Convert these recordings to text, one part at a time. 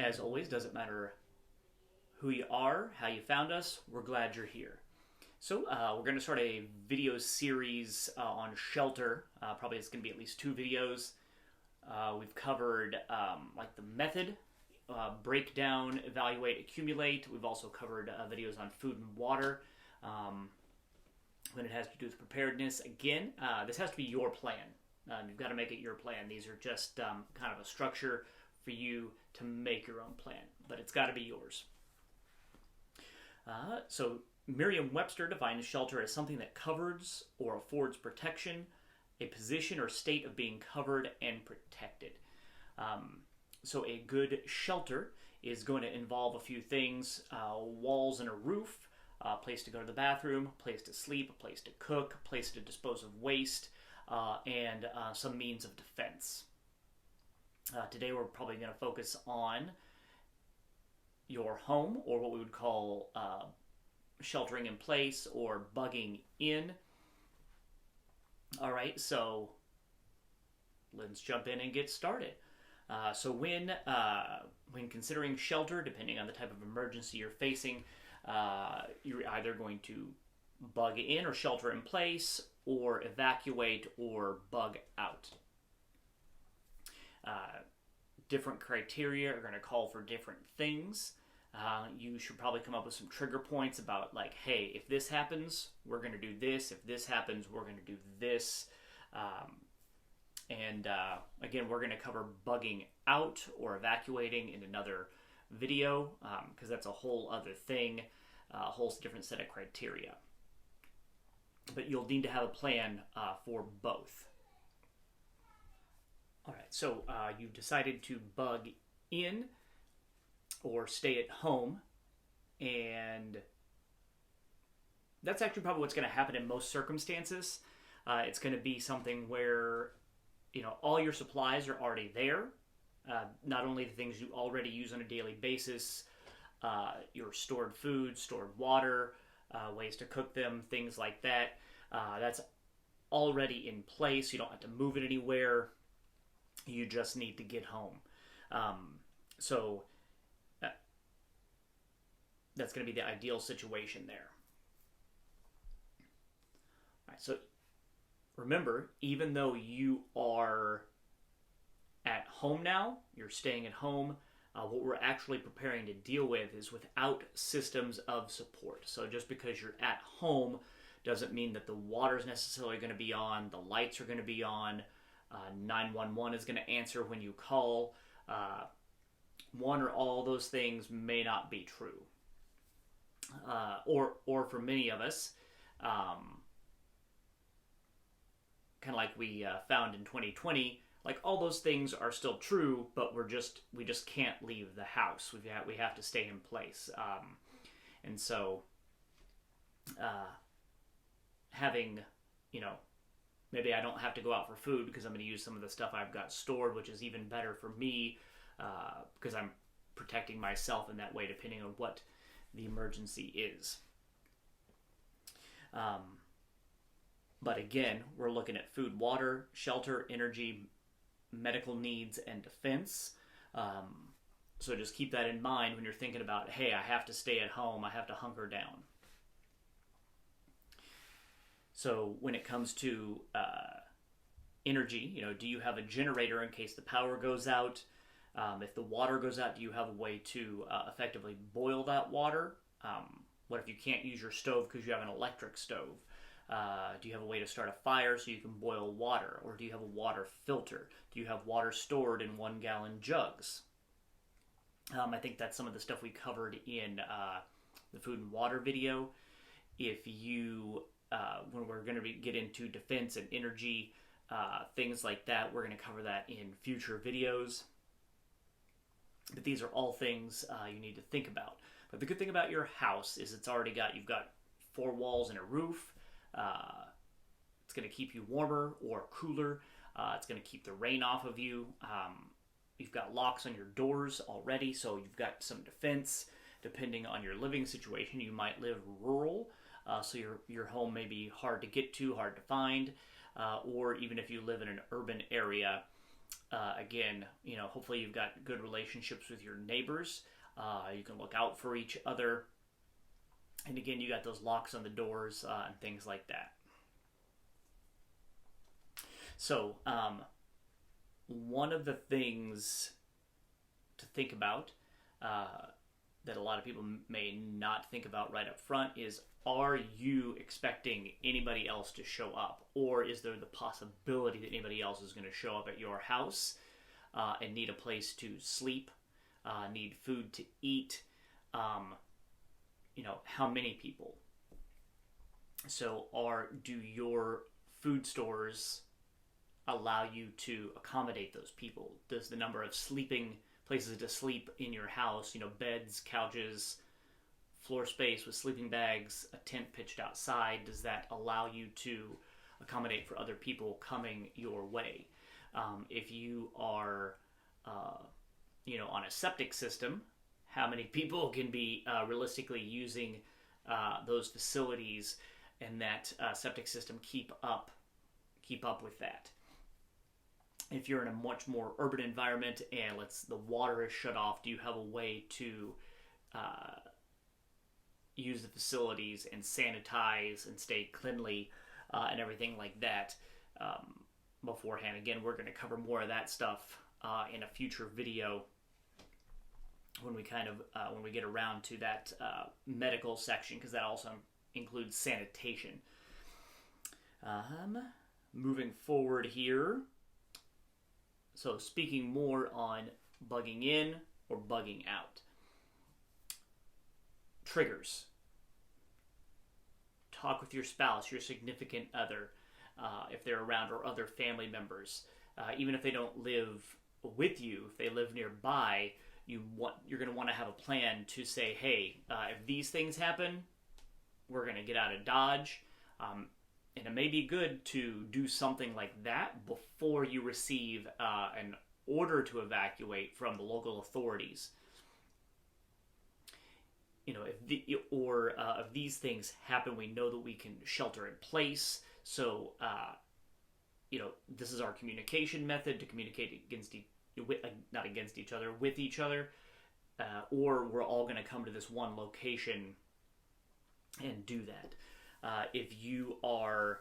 as always, doesn't matter who you are, how you found us, we're glad you're here. So we're going to start a video series on shelter. Probably it's going to be at least 2 videos. We've covered like the method, break down, evaluate, accumulate. We've also covered videos on food and water. When it has to do with preparedness, again, this has to be your plan. You've got to make it your plan. These are just kind of a structure for you to make your own plan, but it's got to be yours. So Merriam-Webster defines shelter as something that covers or affords protection, a position or state of being covered and protected. So a good shelter is going to involve a few things: walls and a roof, a place to go to the bathroom, a place to sleep, a place to cook, a place to dispose of waste, and some means of defense. Today we're probably going to focus on your home, or what we would call sheltering in place or bugging in. All right, so let's jump in and get started. So when considering shelter, depending on the type of emergency you're facing, you're either going to bug in or shelter in place, or evacuate or bug out. Different criteria are going to call for different things. You should probably come up with some trigger points about, like, hey, if this happens, we're going to do this. If this happens, we're going to do this. Again, we're going to cover bugging out or evacuating in another video, because that's a whole other thing, a whole different set of criteria. But you'll need to have a plan for both. All right, so you've decided to bug in or stay at home, and that's actually probably what's going to happen in most circumstances. It's going to be something where, all your supplies are already there. Not only the things you already use on a daily basis, your stored food, stored water, ways to cook them, things like that. That's already in place. You don't have to move it anywhere. You just need to get home. So that's going to be the ideal situation there. All right, so remember, even though you are at home now, you're staying at home, what we're actually preparing to deal with is without systems of support. So just because you're at home doesn't mean that the water is necessarily going to be on, the lights are going to be on, 911 is going to answer when you call. One or all those things may not be true. Or for many of us, kind of like we found in 2020, like all those things are still true, but we just can't leave the house. We have to stay in place. And so having, maybe I don't have to go out for food because I'm going to use some of the stuff I've got stored, which is even better for me, because I'm protecting myself in that way, depending on what the emergency is. But again, we're looking at food, water, shelter, energy, medical needs, and defense. So just keep that in mind when you're thinking about, hey, I have to stay at home, I have to hunker down. So when it comes to energy, do you have a generator in case the power goes out? If the water goes out, do you have a way to effectively boil that water? What if you can't use your stove because you have an electric stove? Do you have a way to start a fire so you can boil water? Or do you have a water filter? Do you have water stored in 1-gallon jugs? I think that's some of the stuff we covered in the food and water video. If you, when we're going to get into defense and energy, things like that, we're going to cover that in future videos. But these are all things you need to think about. But the good thing about your house is you've got 4 walls and a roof. It's going to keep you warmer or cooler. It's going to keep the rain off of you. You've got locks on your doors already, so you've got some defense. Depending on your living situation, you might live rural, so your home may be hard to get to, hard to find, or even if you live in an urban area, Again, hopefully you've got good relationships with your neighbors. You can look out for each other. And again, you got those locks on the doors and things like that. So, one of the things to think about that a lot of people may not think about right up front is, are you expecting anybody else to show up? Or is there the possibility that anybody else is going to show up at your house and need a place to sleep, need food to eat? How many people? So do your food stores allow you to accommodate those people? Does the number of sleeping places to sleep in your house, beds, couches, floor space with sleeping bags, a tent pitched outside, does that allow you to accommodate for other people coming your way? If you are, on a septic system, how many people can be realistically using those facilities, and that septic system keep up with that? If you're in a much more urban environment and the water is shut off, do you have a way to use the facilities and sanitize and stay cleanly and everything like that beforehand? Again, we're going to cover more of that stuff in a future video when we when we get around to that medical section, because that also includes sanitation. Moving forward here. So speaking more on bugging in or bugging out. Triggers. Talk with your spouse, your significant other, if they're around, or other family members. Even if they don't live with you, if they live nearby, you're going to want to have a plan to say, hey, if these things happen, we're going to get out of Dodge. And it may be good to do something like that before you receive an order to evacuate from the local authorities. If these things happen, we know that we can shelter in place. So, this is our communication method to communicate not against each other, with each other. Or we're all going to come to this one location and do that. If you are,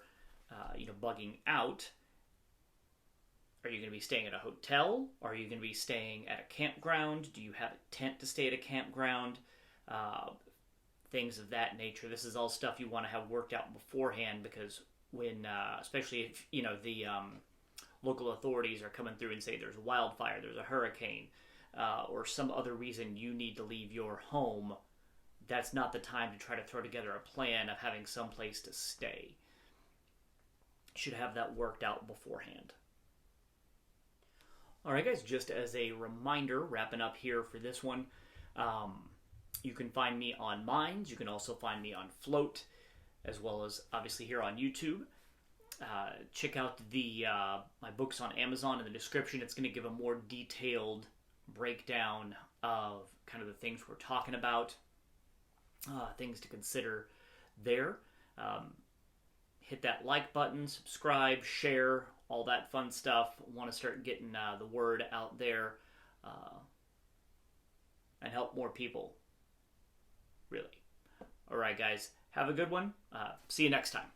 bugging out, are you going to be staying at a hotel? Are you going to be staying at a campground? Do you have a tent to stay at a campground? Things of that nature. This is all stuff you want to have worked out beforehand, because when, especially if, the local authorities are coming through and say there's a wildfire, there's a hurricane, or some other reason you need to leave your home, that's not the time to try to throw together a plan of having some place to stay. You should have that worked out beforehand. All right, guys, just as a reminder, wrapping up here for this one, you can find me on Minds. You can also find me on Flote, as well as obviously here on YouTube. Check out my books on Amazon in the description. It's going to give a more detailed breakdown of kind of the things we're talking about. Things to consider there. Hit that like button, subscribe, share, all that fun stuff. Want to start getting the word out there and help more people, really. All right, guys, have a good one. See you next time.